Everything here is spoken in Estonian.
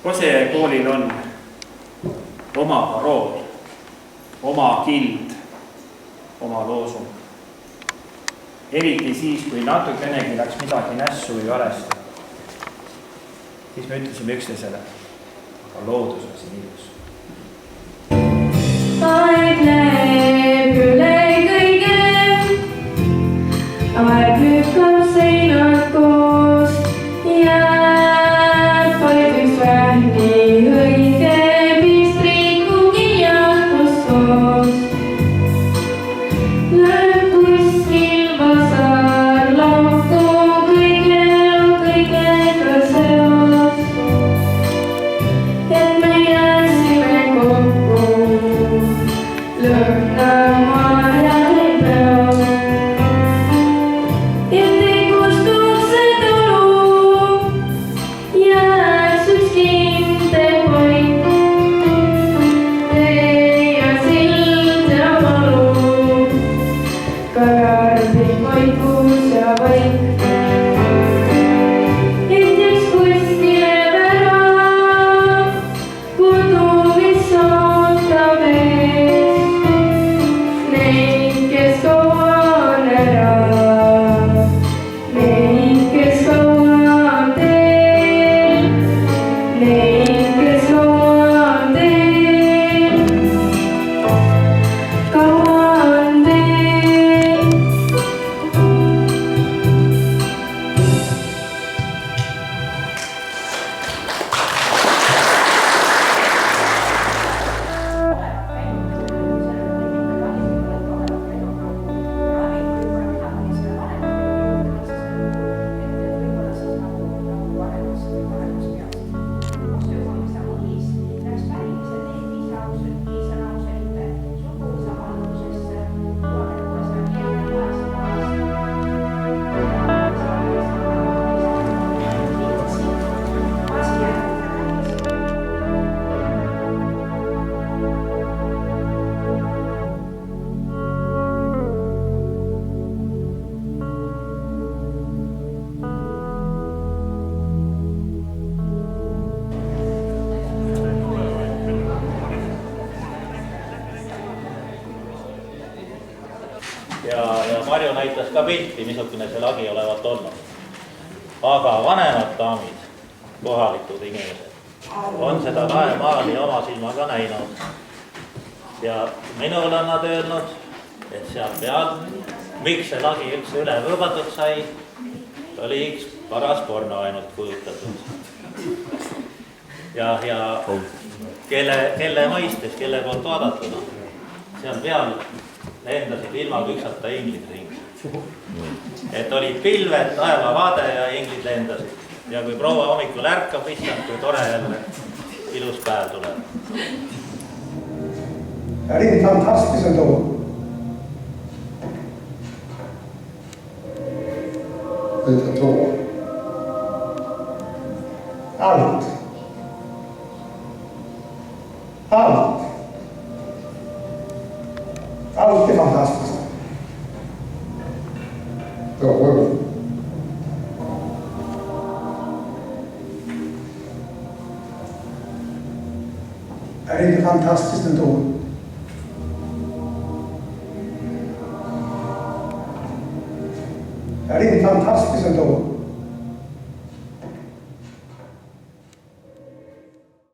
Kose koolil on oma parool, oma kild, oma loosung. Eriti siis, kui natukenegi läks midagi nässu või valesti, siis me ütlesime üksteisele, aga loodus on siin ilus. Aeg läheb üle kõige, aeg lükkab seinad koos, jääb vaid üks vähni õige pistrikugi jahtus soos. Lööb kuskil vasar lauku, kõigel kõigega seos, et me jääsime Marju näitas ka pilti, missugune see lagi olevat olnud. Aga vanemad daamid, kohalikud inimesed, on seda laemaali oma silmaga näinud. Ja minul on nad öelnud, et seal peal, miks see lagi üldse üle võõbatud sai, oli üks paras porno ainult kujutatud. Ja kelle mõistes, kelle poolt vaadatuna, seal peal lendasid ilma küksata inglid ringi. Et olid pilved, taevavaade ja inglid lendasid. Ja kui proua hommikul ärkab, issand, kui tore jälle ilus päev tuleb. Det är en fantastisk ändå. Vilka två? Allt. Allt. Allt är fantastiskt. Ja, wow. Är det inte fantastiskt ändå? Är det inte fantastiskt ändå?